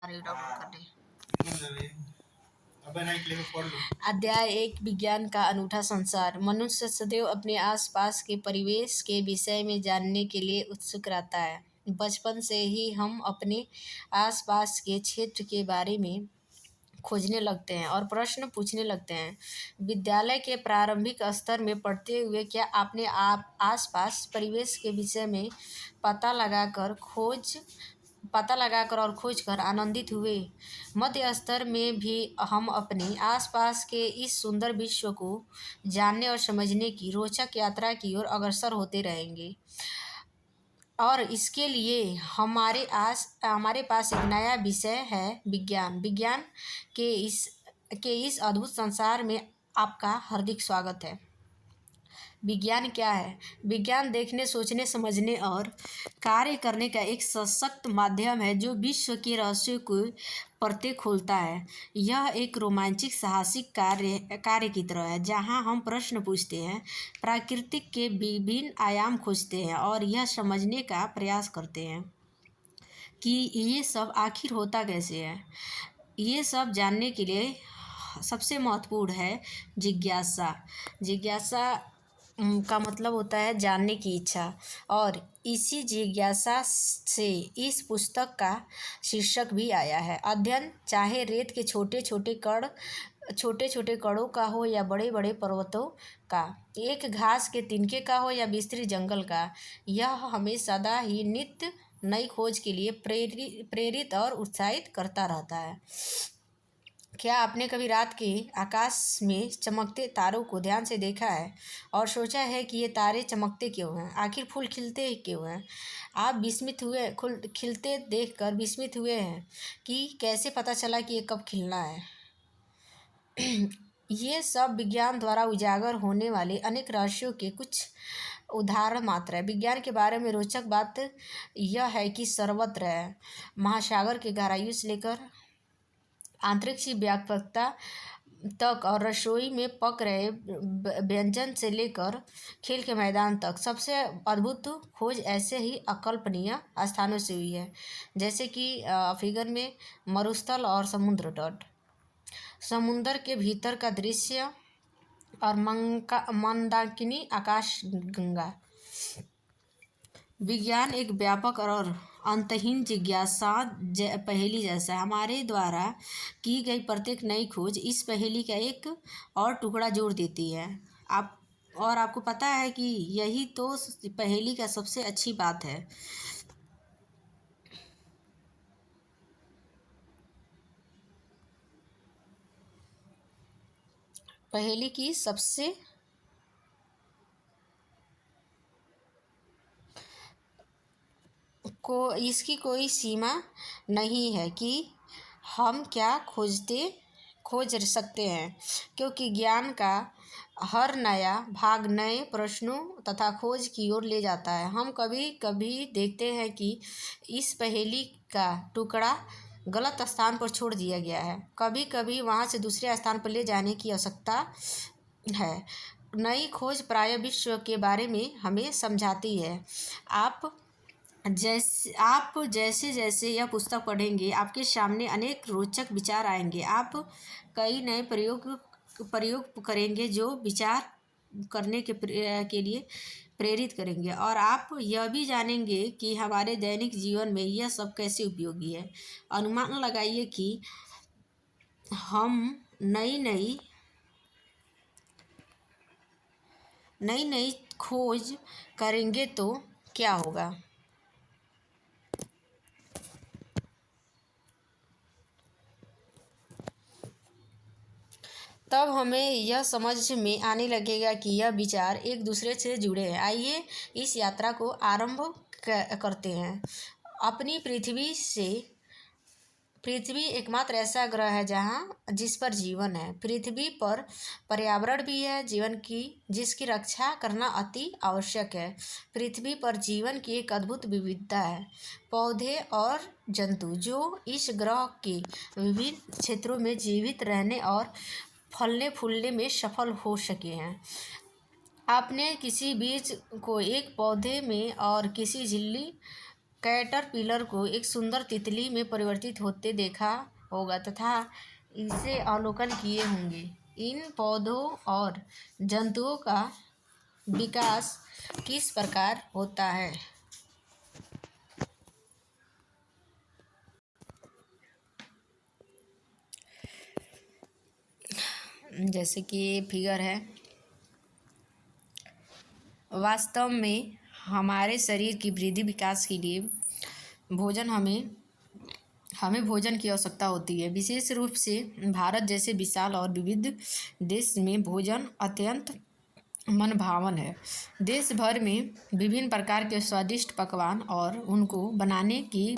Download करने। अध्याय 1 विज्ञान का अनूठा संसार। मनुष्य सदैव अपने आसपास के परिवेश के विषय में जानने के लिए उत्सुक रहता है। बचपन से ही हम अपने आसपास के क्षेत्र के बारे में खोजने लगते हैं और प्रश्न पूछने लगते हैं। विद्यालय के प्रारंभिक स्तर में पढ़ते हुए क्या आपने आसपास परिवेश के विषय में पता लगाकर और खोजकर आनंदित हुए? मध्य स्तर में भी हम अपने आसपास के इस सुंदर विश्व को जानने और समझने की रोचक यात्रा की ओर अग्रसर होते रहेंगे। और इसके लिए हमारे पास एक नया विषय है, विज्ञान। विज्ञान के इस अद्भुत संसार में आपका हार्दिक स्वागत है। विज्ञान क्या है? विज्ञान देखने, सोचने, समझने और कार्य करने का एक सशक्त माध्यम है जो विश्व के रहस्यों को परतें खोलता है। यह एक रोमांचक साहसिक कार्य की तरह है जहां हम प्रश्न पूछते हैं, प्रकृति के विभिन्न आयाम खोजते हैं और यह समझने का प्रयास करते हैं कि ये सब आखिर होता कैसे है। ये सब जानने के लिए सबसे महत्वपूर्ण है जिज्ञासा। जिज्ञासा का मतलब होता है जानने की इच्छा, और इसी जिज्ञासा से इस पुस्तक का शीर्षक भी आया है। अध्ययन, चाहे रेत के छोटे छोटे कणों का हो या बड़े बड़े पर्वतों का, एक घास के तिनके का हो या विस्तृत जंगल का, यह हमें सदा ही नित्य नई खोज के लिए प्रेरित और उत्साहित करता रहता है। क्या आपने कभी रात के आकाश में चमकते तारों को ध्यान से देखा है और सोचा है कि ये तारे चमकते क्यों हैं? आखिर फूल खिलते क्यों हैं? आप खिलते देखकर विस्मित हुए हैं कि कैसे पता चला कि ये कब खिलना है। ये सब विज्ञान द्वारा उजागर होने वाले अनेक रहस्यों के कुछ उदाहरण मात्र है। विज्ञान के बारे में रोचक बात यह है कि सर्वत्र है। महासागर के गहराइयों से लेकर अंतरिक्ष व्यापकता तक और रसोई में पक रहे व्यंजन से लेकर खेल के मैदान तक, सबसे अद्भुत खोज ऐसे ही अकल्पनीय स्थानों से हुई है, जैसे कि अफ्रीका में मरुस्थल और समुद्र तट, समुद्र के भीतर का दृश्य और मंदाकिनी आकाशगंगा। विज्ञान एक व्यापक और अंतहीन जिज्ञासा पहेली जैसा है। हमारे द्वारा की गई प्रत्येक नई खोज इस पहेली का एक और टुकड़ा जोड़ देती है। आपको पता है कि यही तो पहेली का सबसे अच्छी बात है। पहेली की सबसे इसकी कोई सीमा नहीं है कि हम क्या खोज सकते हैं, क्योंकि ज्ञान का हर नया भाग नए प्रश्नों तथा खोज की ओर ले जाता है। हम कभी कभी देखते हैं कि इस पहेली का टुकड़ा गलत स्थान पर छोड़ दिया गया है। कभी कभी वहाँ से दूसरे स्थान पर ले जाने की आवश्यकता है। नई खोज प्रायः विश्व के बारे में हमें समझाती है। आप जैसे जैसे यह पुस्तक पढ़ेंगे, आपके सामने अनेक रोचक विचार आएंगे। आप कई नए प्रयोग करेंगे जो विचार करने के लिए प्रेरित करेंगे, और आप यह भी जानेंगे कि हमारे दैनिक जीवन में यह सब कैसे उपयोगी है। अनुमान लगाइए कि हम नई नई खोज करेंगे तो क्या होगा। तब हमें यह समझ में आने लगेगा कि यह विचार एक दूसरे से जुड़े हैं। आइए इस यात्रा को आरंभ करते हैं। अपनी पृथ्वी एकमात्र ऐसा ग्रह है जिस पर जीवन है। पृथ्वी पर पर्यावरण भी है जिसकी रक्षा करना अति आवश्यक है। पृथ्वी पर जीवन की एक अद्भुत विविधता है। पौधे और जंतु जो इस ग्रह के विभिन्न क्षेत्रों में जीवित रहने और फलने फूलने में सफल हो सके हैं। आपने किसी बीज को एक पौधे में और किसी झिल्ली कैटरपिलर को एक सुंदर तितली में परिवर्तित होते देखा होगा तथा इसे अवलोकन किए होंगे। इन पौधों और जंतुओं का विकास किस प्रकार होता है? जैसे कि ये फिगर है, वास्तव में हमारे शरीर की वृद्धि विकास के लिए भोजन हमें हमें भोजन की आवश्यकता होती है। विशेष रूप से भारत जैसे विशाल और विविध देश में भोजन अत्यंत मन भावन है। देश भर में विभिन्न प्रकार के स्वादिष्ट पकवान और उनको बनाने की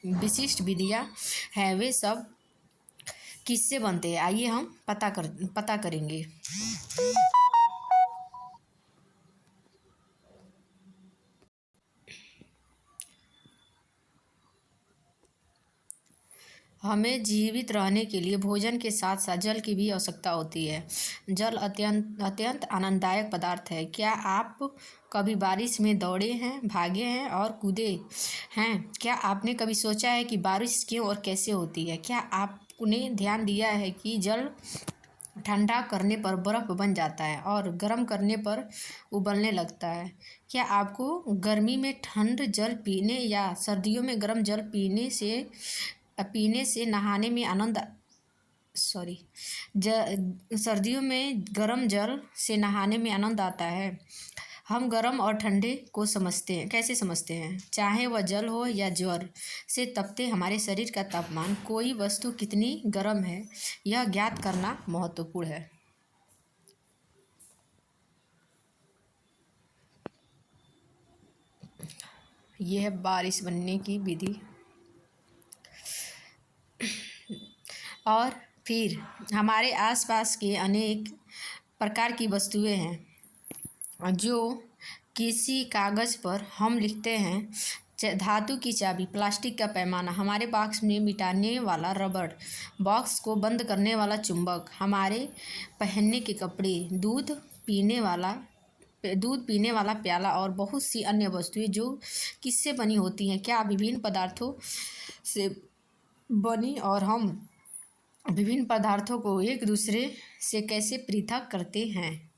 विशिष्ट विधियाँ हैं। वे सब किससे बनते हैं, आइए हम पता करेंगे। हमें जीवित रहने के लिए भोजन के साथ साथ जल की भी आवश्यकता होती है। जल अत्यंत अत्यंत आनंददायक पदार्थ है। क्या आप कभी बारिश में दौड़े हैं, भागे हैं और कूदे हैं? क्या आपने कभी सोचा है कि बारिश क्यों और कैसे होती है? क्या आपने ध्यान दिया है कि जल ठंडा करने पर बर्फ़ बन जाता है और गर्म करने पर उबलने लगता है? क्या आपको गर्मी में ठंड जल पीने या सर्दियों में गर्म जल पीने से नहाने में आनंद सॉरी सर्दियों में गर्म जल से नहाने में आनंद आता है? हम गर्म और ठंडे को कैसे समझते हैं? चाहे वह जल हो या ज्वर से तपते हमारे शरीर का तापमान, कोई वस्तु कितनी गर्म है यह ज्ञात करना महत्वपूर्ण है। यह है बारिश बनने की विधि। और फिर हमारे आसपास के अनेक प्रकार की वस्तुएं हैं जो किसी कागज़ पर हम लिखते हैं। धातु की चाबी, प्लास्टिक का पैमाना, हमारे बॉक्स में मिटाने वाला रबड़, बॉक्स को बंद करने वाला चुंबक, हमारे पहनने के कपड़े, दूध पीने वाला प्याला और बहुत सी अन्य वस्तुएं जो किससे बनी होती हैं? क्या विभिन्न पदार्थों से बनी और हम विभिन्न पदार्थों को एक दूसरे से कैसे पृथक करते हैं?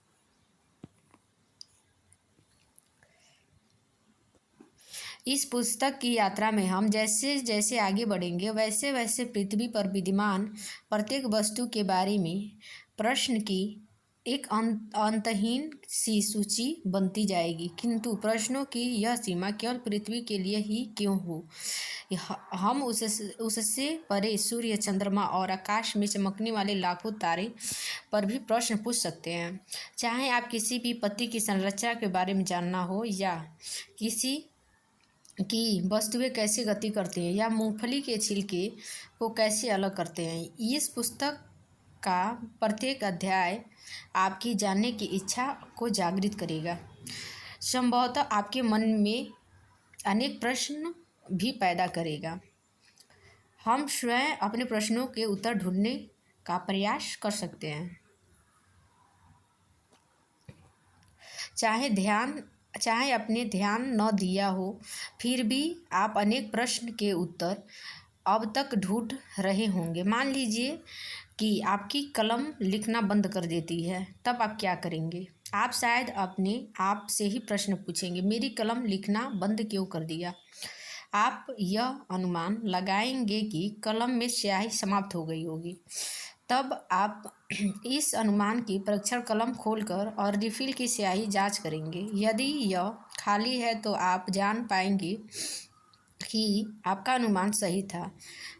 इस पुस्तक की यात्रा में हम जैसे जैसे आगे बढ़ेंगे वैसे वैसे पृथ्वी पर विद्यमान प्रत्येक वस्तु के बारे में प्रश्न की एक अंतहीन सी सूची बनती जाएगी। किंतु प्रश्नों की यह सीमा केवल पृथ्वी के लिए ही क्यों हो? हम उससे परे सूर्य, चंद्रमा और आकाश में चमकने वाले लाखों तारे पर भी प्रश्न पूछ सकते हैं। चाहे आप किसी भी पत्ती की संरचना के बारे में जानना हो, या किसी कि वस्तुएं कैसे गति करती हैं, या मूंगफली के छिलके को कैसे अलग करते हैं। इस पुस्तक का प्रत्येक अध्याय आपकी जानने की इच्छा को जागृत करेगा। संभवतः आपके मन में अनेक प्रश्न भी पैदा करेगा। हम स्वयं अपने प्रश्नों के उत्तर ढूंढने का प्रयास कर सकते हैं। चाहे अपने ध्यान न दिया हो, फिर भी आप अनेक प्रश्न के उत्तर अब तक ढूंढ रहे होंगे। मान लीजिए कि आपकी कलम लिखना बंद कर देती है, तब आप क्या करेंगे? आप शायद अपने आप से ही प्रश्न पूछेंगे, मेरी कलम लिखना बंद क्यों कर दिया? आप यह अनुमान लगाएंगे कि कलम में स्याही समाप्त हो गई होगी। तब आप इस अनुमान की परीक्षण कलम खोलकर और रिफिल की स्याही जांच करेंगे। यदि यह खाली है तो आप जान पाएंगे कि आपका अनुमान सही था।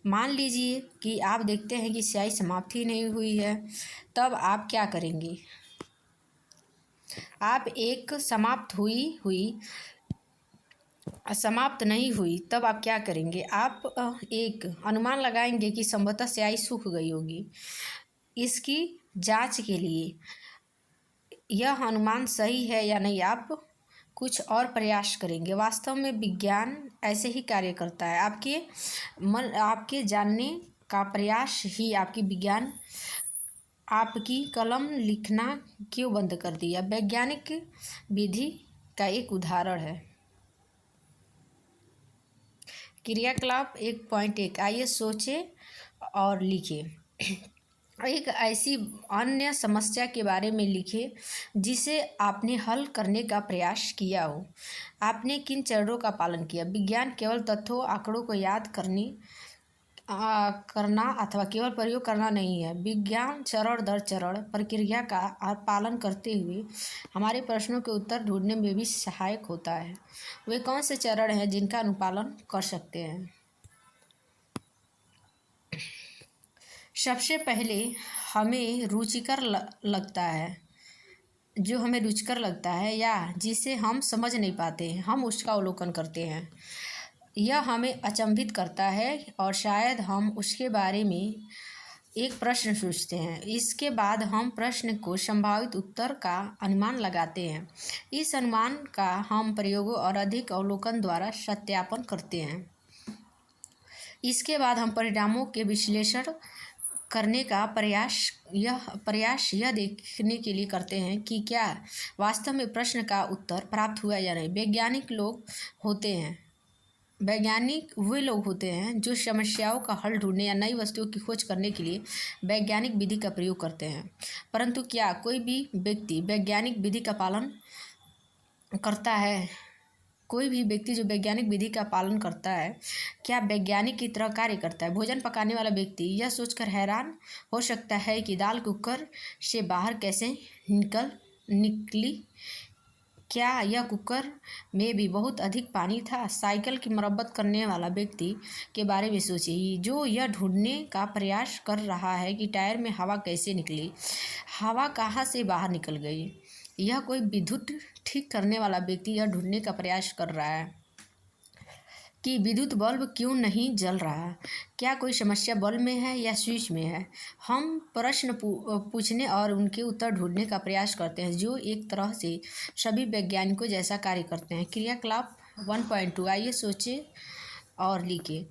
मान लीजिए कि आप देखते हैं कि स्याही समाप्त ही नहीं हुई है, तब आप क्या करेंगे? आप एक समाप्त नहीं हुई तब आप क्या करेंगे? आप एक अनुमान लगाएंगे कि संभवतः स्याही सूख गई होगी। इसकी जांच के लिए यह अनुमान सही है या नहीं, आप कुछ और प्रयास करेंगे। वास्तव में विज्ञान ऐसे ही कार्य करता है। आपके जानने का प्रयास ही आपकी कलम लिखना क्यों बंद कर दिया, वैज्ञानिक विधि का एक उदाहरण है। क्रियाकलाप 1.1 आइए सोचे और लिखे। एक ऐसी अन्य समस्या के बारे में लिखे जिसे आपने हल करने का प्रयास किया हो। आपने किन चरणों का पालन किया। विज्ञान केवल तथ्यों आंकड़ों को याद करना अथवा केवल प्रयोग करना नहीं है। विज्ञान चरण दर चरण प्रक्रिया का पालन करते हुए हमारे प्रश्नों के उत्तर ढूंढने में भी सहायक होता है। वे कौन से चरण हैं जिनका अनुपालन कर सकते हैं। सबसे पहले हमें रुचिकर लगता है, जो हमें रुचिकर लगता है या जिसे हम समझ नहीं पाते हम उसका अवलोकन करते हैं। यह हमें अचंभित करता है और शायद हम उसके बारे में एक प्रश्न सोचते हैं। इसके बाद हम प्रश्न को संभावित उत्तर का अनुमान लगाते हैं। इस अनुमान का हम प्रयोगों और अधिक अवलोकन द्वारा सत्यापन करते हैं। इसके बाद हम परिणामों के विश्लेषण करने का प्रयास यह देखने के लिए करते हैं कि क्या वास्तव में प्रश्न का उत्तर प्राप्त हुआ या नहीं। वैज्ञानिक वे लोग होते हैं जो समस्याओं का हल ढूंढने या नई वस्तुओं की खोज करने के लिए वैज्ञानिक विधि का प्रयोग करते हैं। परंतु क्या कोई भी व्यक्ति वैज्ञानिक विधि का पालन करता है? कोई भी व्यक्ति जो वैज्ञानिक विधि का पालन करता है क्या वैज्ञानिक की तरह कार्य करता है? भोजन पकाने वाला व्यक्ति यह सोचकर हैरान हो सकता है कि दाल कुकर से बाहर कैसे निकली। क्या यह कुकर में भी बहुत अधिक पानी था? साइकिल की मरम्मत करने वाला व्यक्ति के बारे में सोचिए, जो यह ढूंढने का प्रयास कर रहा है कि टायर में हवा कैसे निकली, हवा कहाँ से बाहर निकल गई। यह कोई विद्युत ठीक करने वाला व्यक्ति यह ढूंढने का प्रयास कर रहा है कि विद्युत बल्ब क्यों नहीं जल रहा। क्या कोई समस्या बल्ब में है या स्विच में है। हम प्रश्न पूछने और उनके उत्तर ढूंढने का प्रयास करते हैं, जो एक तरह से सभी वैज्ञानिकों जैसा कार्य करते हैं। क्रियाकलाप 1.2 आइए सोचें और लिखें।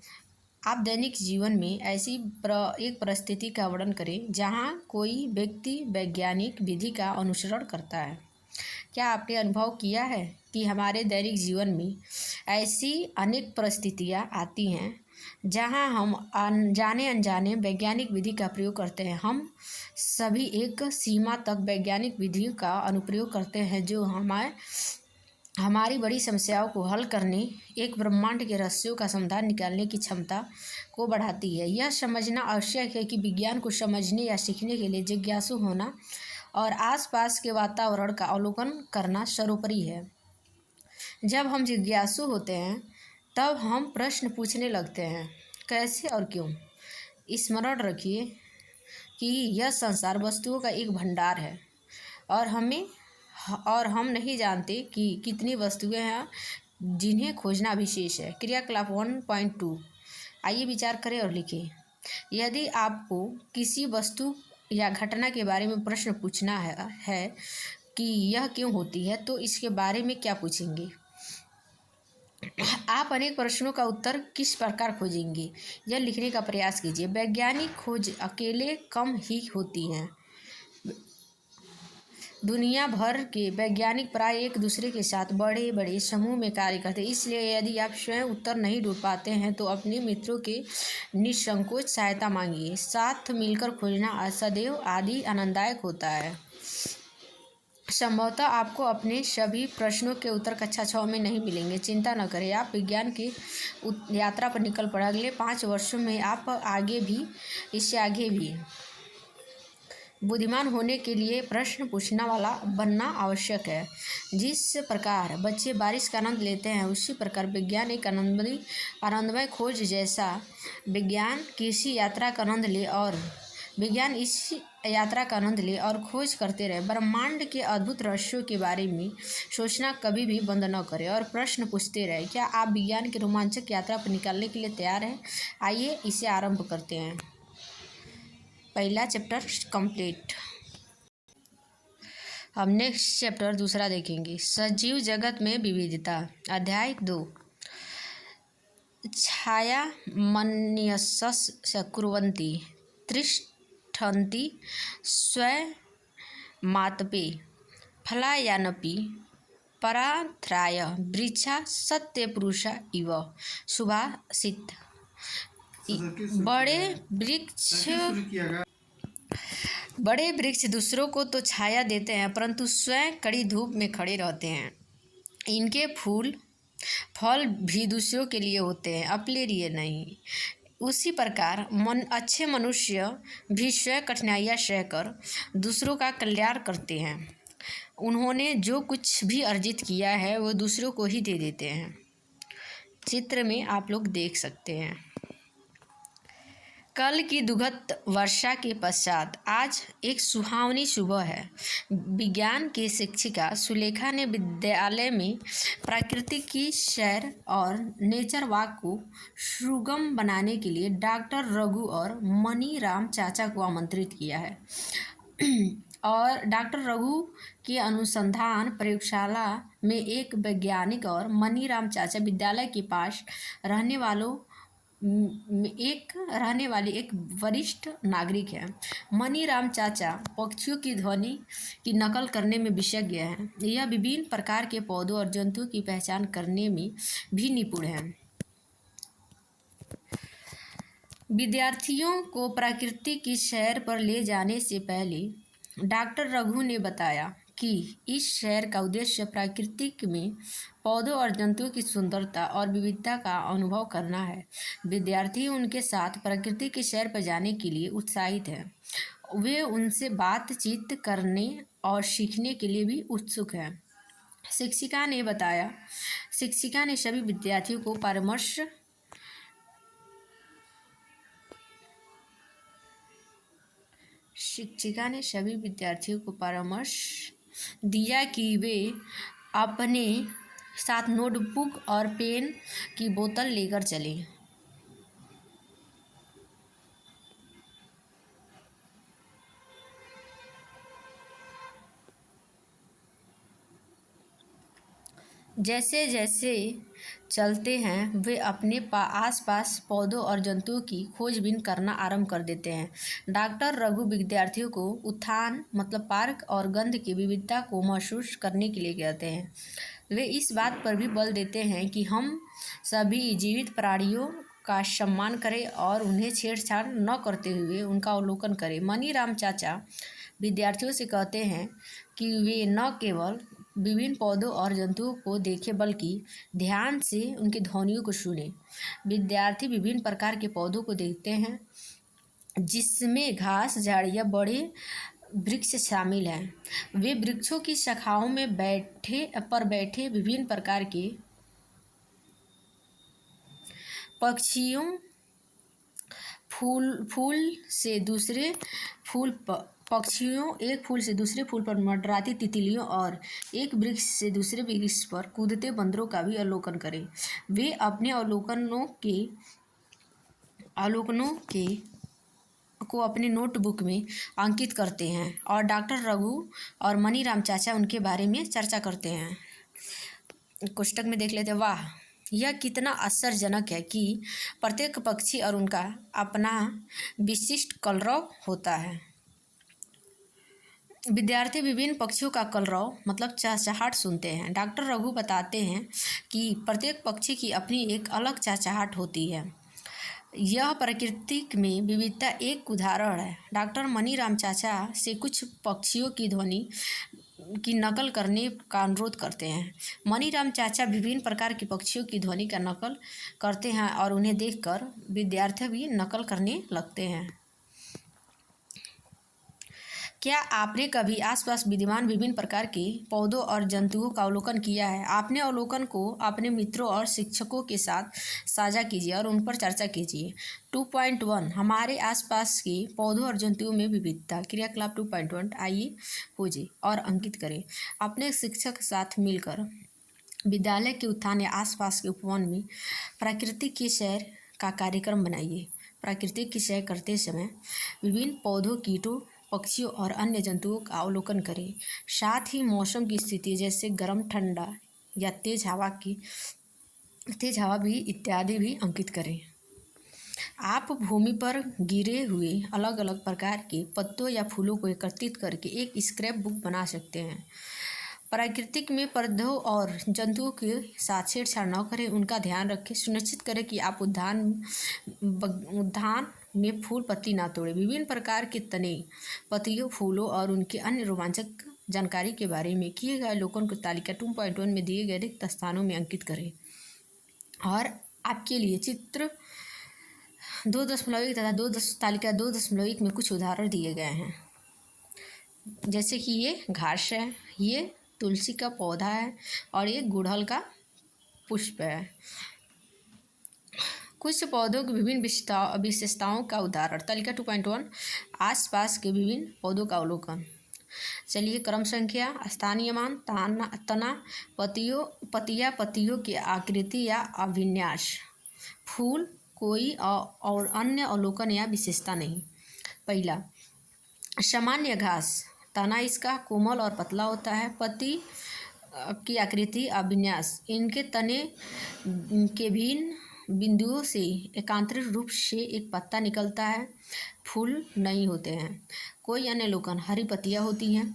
आप दैनिक जीवन में ऐसी एक परिस्थिति का वर्णन करें जहां कोई व्यक्ति वैज्ञानिक विधि का अनुसरण करता है। क्या आपने अनुभव किया है कि हमारे दैनिक जीवन में ऐसी अनेक परिस्थितियां आती हैं जहां हम जाने अनजाने वैज्ञानिक विधि का प्रयोग करते हैं। हम सभी एक सीमा तक वैज्ञानिक विधियों का अनुप्रयोग करते हैं जो हमारी बड़ी समस्याओं को हल करने, एक ब्रह्मांड के रहस्यों का समाधान निकालने की क्षमता को बढ़ाती है। यह समझना आवश्यक है कि विज्ञान को समझने या सीखने के लिए जिज्ञासु होना और आसपास के वातावरण का अवलोकन करना सर्वोपरि है। जब हम जिज्ञासु होते हैं तब हम प्रश्न पूछने लगते हैं, कैसे और क्यों। स्मरण रखिए कि यह संसार वस्तुओं का एक भंडार है और हम नहीं जानते कि कितनी वस्तुएं हैं जिन्हें खोजना विशेष है। क्रियाकलाप 1.2 आइए विचार करें और लिखें। यदि आपको किसी वस्तु या घटना के बारे में प्रश्न पूछना है कि यह क्यों होती है, तो इसके बारे में क्या पूछेंगे। आप अनेक प्रश्नों का उत्तर किस प्रकार खोजेंगे, यह लिखने का प्रयास कीजिए। वैज्ञानिक खोज अकेले कम ही होती हैं। दुनिया भर के वैज्ञानिक प्राय एक दूसरे के साथ बड़े बड़े समूह में कार्य करते हैं। इसलिए यदि आप स्वयं उत्तर नहीं ढूंढ पाते हैं तो अपने मित्रों के निसंकोच सहायता मांगिए। साथ मिलकर खोजना सदैव आदि आनंददायक होता है। संभवतः आपको अपने सभी प्रश्नों के उत्तर कक्षा 6 में नहीं मिलेंगे। चिंता न करें, आप विज्ञान की यात्रा पर निकल पड़े। अगले 5 वर्षों में आप इससे आगे भी बुद्धिमान होने के लिए प्रश्न पूछने वाला बनना आवश्यक है। जिस प्रकार बच्चे बारिश का आनंद लेते हैं, उसी प्रकार विज्ञान एक आनंदमय खोज जैसा विज्ञान इस यात्रा का आनंद ले और खोज करते रहे। ब्रह्मांड के अद्भुत रहस्यों के बारे में सोचना कभी भी बंद न करें और प्रश्न पूछते रहे। क्या आप विज्ञान की रोमांचक यात्रा पर निकलने के लिए तैयार हैं? आइए इसे आरंभ करते हैं। पहला चैप्टर कंप्लीट। हम नेक्स्ट चैप्टर दूसरा देखेंगे, सजीव जगत में विविधता। अध्याय 2 छाया मन्यस्स कुर्वन्ति तिष्ठन्ति स्वमातपे फलायानपि परात्राय वृक्षा सत्य पुरुषा इव सुभाषित। बड़े वृक्ष दूसरों को तो छाया देते हैं परंतु स्वयं कड़ी धूप में खड़े रहते हैं। इनके फल भी दूसरों के लिए होते हैं, अपने लिए नहीं। उसी प्रकार अच्छे मनुष्य भी स्वयं कठिनाइयाँ सहकर दूसरों का कल्याण करते हैं। उन्होंने जो कुछ भी अर्जित किया है वो दूसरों को ही दे देते हैं। चित्र में आप लोग देख सकते हैं। कल की दुखद वर्षा के पश्चात आज एक सुहावनी सुबह है। विज्ञान की शिक्षिका सुलेखा ने विद्यालय में प्रकृति की सैर और नेचर वॉक को सुगम बनाने के लिए डॉक्टर रघु और मनी राम चाचा को आमंत्रित किया है। और डॉक्टर रघु के अनुसंधान प्रयोगशाला में एक वैज्ञानिक और मनी राम चाचा विद्यालय के पास रहने वाले एक वरिष्ठ नागरिक हैं। मनी राम चाचा पक्षियों की ध्वनि की नकल करने में विशेषज्ञ हैं। यह विभिन्न प्रकार के पौधों और जंतुओं की पहचान करने में भी निपुण हैं। विद्यार्थियों को प्रकृति की सैर पर ले जाने से पहले डॉक्टर रघु ने बताया कि इस सैर का उद्देश्य प्रकृति में पौधों और जंतुओं की सुंदरता और विविधता का अनुभव करना है। विद्यार्थी उनके साथ प्रकृति की सैर पर जाने के लिए उत्साहित हैं। वे उनसे बातचीत करने और सीखने के लिए भी उत्सुक हैं। शिक्षिका ने सभी विद्यार्थियों को परामर्श दिया कि वे अपने साथ नोटबुक और पेन की बोतल लेकर चलें। जैसे जैसे चलते हैं वे अपने आसपास पौधों और जंतुओं की खोजबीन करना आरंभ कर देते हैं। डॉक्टर रघु विद्यार्थियों को उद्यान मतलब पार्क और गंध की विविधता को महसूस करने के लिए कहते हैं। वे इस बात पर भी बल देते हैं कि हम सभी जीवित प्राणियों का सम्मान करें और उन्हें छेड़छाड़ न करते हुए उनका अवलोकन करें। मनी राम चाचा विद्यार्थियों से कहते हैं कि वे न केवल विभिन्न पौधों और जंतुओं को देखें बल्कि ध्यान से उनकी ध्वनियों को सुनें। विद्यार्थी विभिन्न प्रकार के पौधों को देखते हैं जिसमें घास, झाड़ियाँ, बड़े वृक्ष शामिल हैं। वे वृक्षों की शाखाओं में बैठे विभिन्न प्रकार के पक्षियों, एक फूल से दूसरे फूल पर मंडराती तितलियों और एक वृक्ष से दूसरे वृक्ष पर कूदते बंदरों का भी अवलोकन करें। वे अपने अवलोकनों को अपने नोटबुक में अंकित करते हैं और डॉक्टर रघु और मनी राम चाचा उनके बारे में चर्चा करते हैं। कोष्टक में देख लेते हैं। वाह, यह कितना आश्चर्यजनक है कि प्रत्येक पक्षी और उनका अपना विशिष्ट कलरव होता है। विद्यार्थी विभिन्न पक्षियों का कलरव मतलब चहचहाट सुनते हैं। डॉक्टर रघु बताते हैं कि प्रत्येक पक्षी की अपनी एक अलग चहचहाट होती है। यह प्रकृति में विविधता एक उदाहरण है। डॉक्टर मनी राम चाचा से कुछ पक्षियों की ध्वनि की नकल करने का अनुरोध करते हैं। मनी राम चाचा विभिन्न प्रकार के पक्षियों की ध्वनि का नकल करते हैं और उन्हें देखकर विद्यार्थी भी नकल करने लगते हैं। क्या आपने कभी आसपास विद्यमान विभिन्न प्रकार के पौधों और जंतुओं का अवलोकन किया है? अपने अवलोकन को अपने मित्रों और शिक्षकों के साथ साझा कीजिए और उन पर चर्चा कीजिए। 2.1 हमारे आसपास के पौधों और जंतुओं में विविधता। क्रियाकलाप 2.1 आइए खोजें और अंकित करें। अपने शिक्षक के साथ मिलकर विद्यालय के उद्यान या आसपास के उपवन में प्रकृति की सैर का कार्यक्रम बनाइए। प्रकृति की सैर करते समय विभिन्न पौधों, कीटों, पक्षियों और अन्य जंतुओं का अवलोकन करें। साथ ही मौसम की स्थिति जैसे गर्म, ठंडा या तेज हवा भी इत्यादि भी अंकित करें। आप भूमि पर गिरे हुए अलग अलग प्रकार के पत्तों या फूलों को एकत्रित करके एक स्क्रैप बुक बना सकते हैं। प्राकृतिक में पौधों और जंतुओं के साथ छेड़छाड़ न करें, उनका ध्यान रखें। सुनिश्चित करें कि आप उद्यान में फूल पत्ती ना तोड़ें। विभिन्न प्रकार के तने, पत्तियों, फूलों और उनके अन्य रोमांचक जानकारी के बारे में किए गए अवलोकन को तालिका 2.1 में दिए गए रिक्त स्थानों में अंकित करें। और आपके लिए चित्र 2.1 तथा तालिका 2.1 में कुछ उदाहरण दिए गए हैं। जैसे कि ये घास है, ये तुलसी का पौधा है और ये गुड़हल का पुष्प है। कुछ पौधों की विभिन्न विशेषताओं का उदाहरण। तालिका 2.1 आसपास के विभिन्न पौधों का अवलोकन। चलिए, क्रम संख्या, स्थानीय मान, तना, पत्तियों की आकृति या अभिन्यास, फूल, कोई और अन्य अवलोकन या विशेषता नहीं। पहला, सामान्य घास, तना इसका कोमल और पतला होता है। पत्ती की आकृति, अभिन्यास, इनके तने के भिन्न बिंदुओं से एकांतरित रूप से एक पत्ता निकलता है। फूल नहीं होते हैं। कोई अन्य अवलोकन, हरी पत्तियां होती हैं।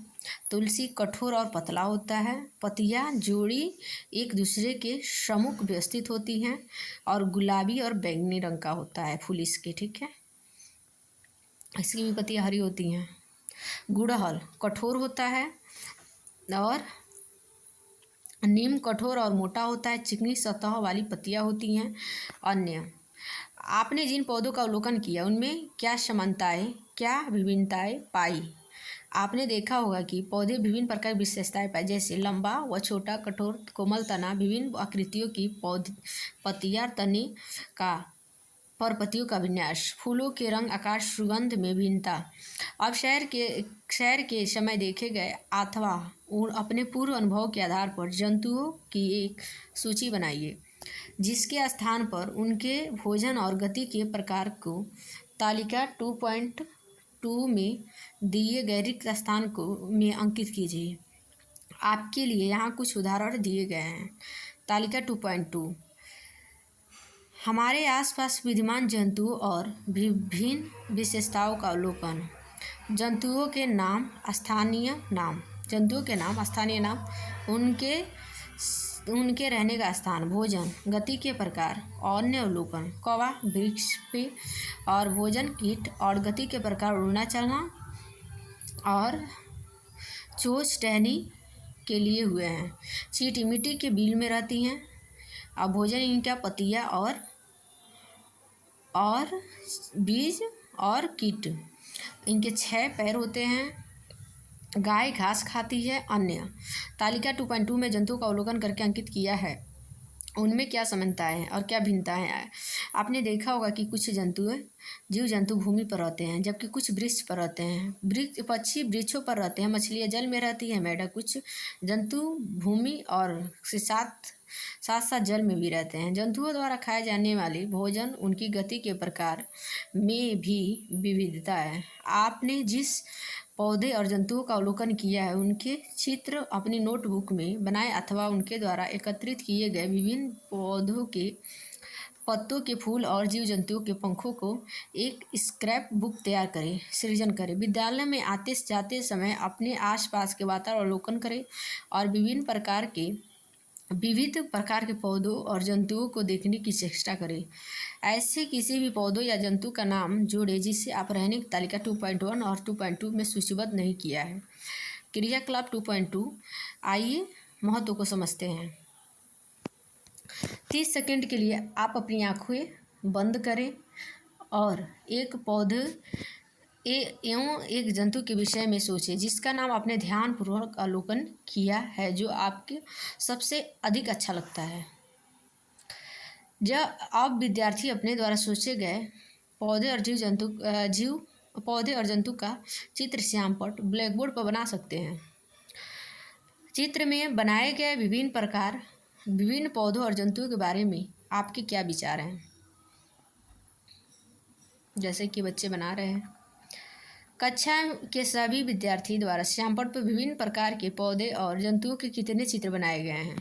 तुलसी कठोर और पतला होता है। पत्तियां जोड़ी एक दूसरे के सम्मुख व्यवस्थित होती हैं और गुलाबी और बैंगनी रंग का होता है फूल इसके, ठीक है। इसकी भी पत्तियां हरी होती हैं। गुड़हल कठोर होता है और नीम कठोर और मोटा होता है। चिकनी सतह वाली पत्तियां होती हैं। अन्य, आपने जिन पौधों का अवलोकन किया उनमें क्या समानताएं, क्या विभिन्नताएं पाई? आपने देखा होगा कि पौधे विभिन्न प्रकार की विशेषताएं पाई, जैसे लंबा व छोटा, कठोर, कोमल तना, विभिन्न आकृतियों की पत्तियां, तने का पत्तियों का विन्यास, फूलों के रंग, आकार, सुगंध में भिन्नता। अब सैर के समय देखे गए अथवा अपने पूर्व अनुभव के आधार पर जंतुओं की एक सूची बनाइए, जिसके स्थान पर उनके भोजन और गति के प्रकार को तालिका 2.2 में दिए गए रिक्त स्थान में अंकित कीजिए। आपके लिए यहाँ कुछ उदाहरण दिए गए हैं। तालिका 2.2, हमारे आसपास विद्यमान जंतुओं और विभिन्न विशेषताओं का अवलोकन। जंतुओं के नाम, स्थानीय नाम, उनके रहने का स्थान, भोजन, गति के प्रकार, अन्य अवलोकन, कौवा वृक्ष पे और भोजन, कीट और गति के प्रकार, उड़ना चलना और चोंच टहनी के लिए हुए हैं। चींटी मिट्टी के बिल में रहती हैं और भोजन इनका पत्तियां और बीज और कीट। इनके 6 पैर होते हैं। गाय घास खाती है। अन्य, तालिका 2.2 में जंतुओं का अवलोकन करके अंकित किया है, उनमें क्या समानताएं हैं और क्या भिन्नताएं हैं? आपने देखा होगा कि कुछ जीव जंतु भूमि पर रहते हैं, जबकि कुछ वृक्ष पर रहते हैं। पक्षी वृक्षों पर रहते हैं। मछलियाँ जल में रहती हैं। मेंढक, कुछ जंतु भूमि और से साथ साथ जल में भी रहते हैं। जंतुओं द्वारा खाए जाने वाले भोजन, उनकी गति के प्रकार में भी विविधता है। आपने जिस पौधे और जंतुओं का अवलोकन किया है उनके चित्र अपनी नोटबुक में बनाएं अथवा उनके द्वारा एकत्रित किए गए विभिन्न पौधों के पत्तों के फूल और जीव जंतुओं के पंखों को एक स्क्रैप बुक तैयार करें, सृजन करें। विद्यालय में आते जाते समय अपने आसपास के वातावरण अवलोकन करें और विविध प्रकार के पौधों और जंतुओं को देखने की चेष्टा करें। ऐसे किसी भी पौधों या जंतु का नाम जोड़ें जिसे आप रहने की तालिका 2.1 और 2.2 में सूचीबद्ध नहीं किया है। क्रियाकलाप 2.2, आइए महत्व को समझते हैं। 30 सेकंड के लिए आप अपनी आँखें बंद करें और एक पौधे एवं एक जंतु के विषय में सोचें जिसका नाम आपने ध्यानपूर्वक अवलोकन किया है, जो आपके सबसे अधिक अच्छा लगता है। जब आप विद्यार्थी अपने द्वारा सोचे गए पौधे और जंतु का चित्र श्यामपट्ट ब्लैक बोर्ड पर बना सकते हैं। चित्र में बनाए गए विभिन्न पौधों और जंतुओं के बारे में आपके क्या विचार हैं? जैसे कि बच्चे बना रहे हैं। कक्षा के सभी विद्यार्थी द्वारा श्यामपट्ट पर विभिन्न प्रकार के पौधे और जंतुओं के कितने चित्र बनाए गए हैं?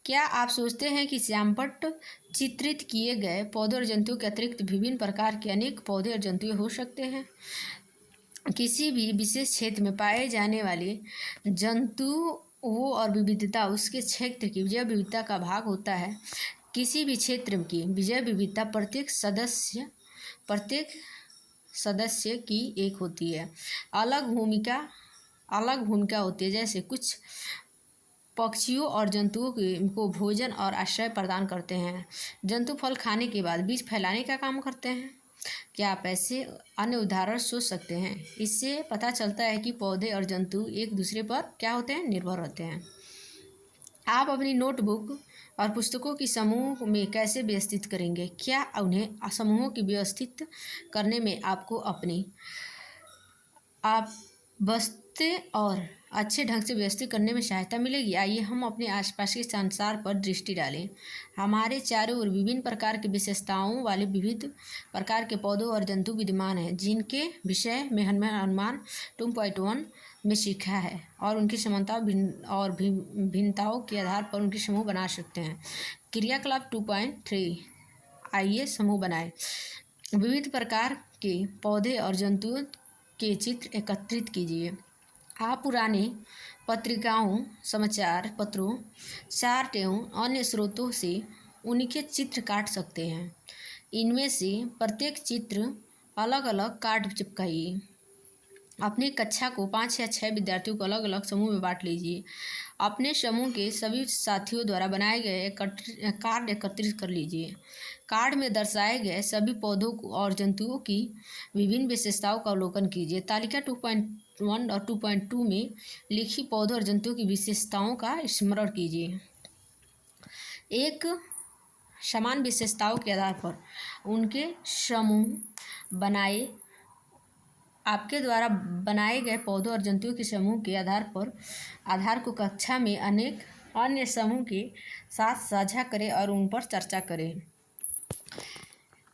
क्या आप सोचते हैं कि श्यामपट्ट चित्रित किए गए पौधे और जंतुओं के अतिरिक्त विभिन्न प्रकार के अनेक पौधे और जंतु हो सकते हैं? किसी भी विशेष क्षेत्र में पाए जाने वाले जंतुओं और विविधता उसके क्षेत्र की जैव विविधता का भाग होता है। किसी भी क्षेत्र की जैव विविधता प्रत्येक सदस्य की एक होती है। अलग भूमिका होती है। जैसे कुछ पक्षियों और जंतुओं को भोजन और आश्रय प्रदान करते हैं। जंतु फल खाने के बाद बीज फैलाने का काम करते हैं। क्या आप ऐसे अन्य उदाहरण सोच सकते हैं? इससे पता चलता है कि पौधे और जंतु एक दूसरे पर क्या होते हैं, निर्भर होते हैं। आप अपनी नोटबुक और पुस्तकों की समूह में कैसे व्यवस्थित करेंगे? क्या उन्हें समूहों की व्यवस्थित करने में आपको अपनी आप बस्ते और अच्छे ढंग से व्यवस्थित करने में सहायता मिलेगी? आइए हम अपने आसपास के संसार पर दृष्टि डालें। हमारे चारों ओर विभिन्न प्रकार की विशेषताओं वाले विविध प्रकार के पौधे और जंतु विद्यमान हैं, जिनके विषय में हमने अनुमान 2.1 में सीखा है और उनकी समानताओं और भिन्नताओं के आधार पर उनके समूह बना सकते हैं। क्रियाकलाप 2.3, आइए समूह बनाएं। विविध प्रकार के पौधे और जंतुओं के चित्र एकत्रित कीजिए। आप पुराने पत्रिकाओं, समाचार पत्रों, चार्ट एवं अन्य स्रोतों से उनके चित्र काट सकते हैं। इनमें से प्रत्येक चित्र अलग अलग कार्ड चिपकाइए। अपनी कक्षा को 5 या 6 विद्यार्थियों को अलग अलग समूह में बांट लीजिए। अपने समूह के सभी साथियों द्वारा बनाए गए कार्ड एकत्रित कर लीजिए। कार्ड में दर्शाए गए सभी पौधों और जंतुओं की विभिन्न विशेषताओं का अवलोकन कीजिए। तालिका 2.1 और 2.2 में लिखी पौधों और जंतुओं की विशेषताओं का स्मरण कीजिए। एक समान विशेषताओं के आधार पर उनके समूह बनाए। आपके द्वारा बनाए गए पौधों और जंतुओं के समूह के आधार को कक्षा में अनेक अन्य समूह के साथ साझा करें और उन पर चर्चा करें।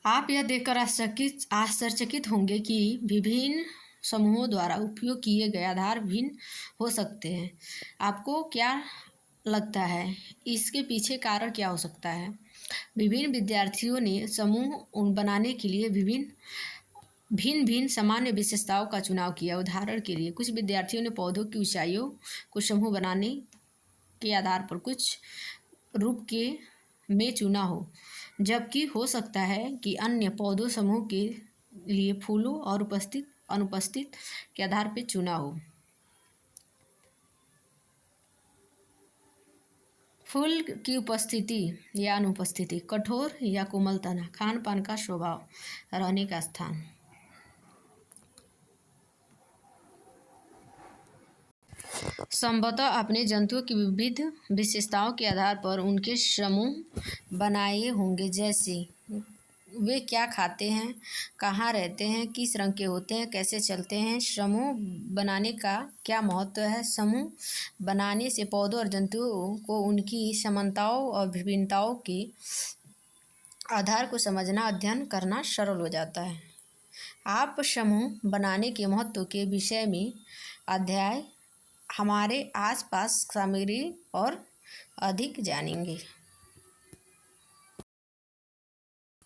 आप यह देखकर आश्चर्यचकित होंगे कि विभिन्न समूहों द्वारा उपयोग किए गए आधार भिन्न हो सकते हैं। आपको क्या लगता है, इसके पीछे कारण क्या हो सकता है? विभिन्न विद्यार्थियों ने समूह बनाने के लिए भिन्न सामान्य विशेषताओं का चुनाव किया। उदाहरण के लिए, कुछ विद्यार्थियों ने पौधों की ऊंचाइयों को समूह बनाने के आधार पर कुछ रूप के में चुना हो, जबकि हो सकता है कि अन्य पौधों समूह के लिए फूलों और अनुपस्थित के आधार पर चुना हो। फूल की उपस्थिति या अनुपस्थिति, कठोर या कोमल तना, खान पान का स्वभाव, रहने का स्थान। संभवतः अपने जंतुओं की विविध विशेषताओं के आधार पर उनके समूह बनाए होंगे, जैसे वे क्या खाते हैं, कहाँ रहते हैं, किस रंग के होते हैं, कैसे चलते हैं। समूह बनाने का क्या महत्व है? समूह बनाने से पौधों और जंतुओं को उनकी समानताओं और विभिन्नताओं के आधार को समझना, अध्ययन करना सरल हो जाता है। आप समूह बनाने के महत्व के विषय में अध्याय हमारे आसपास सामग्री और अधिक जानेंगे।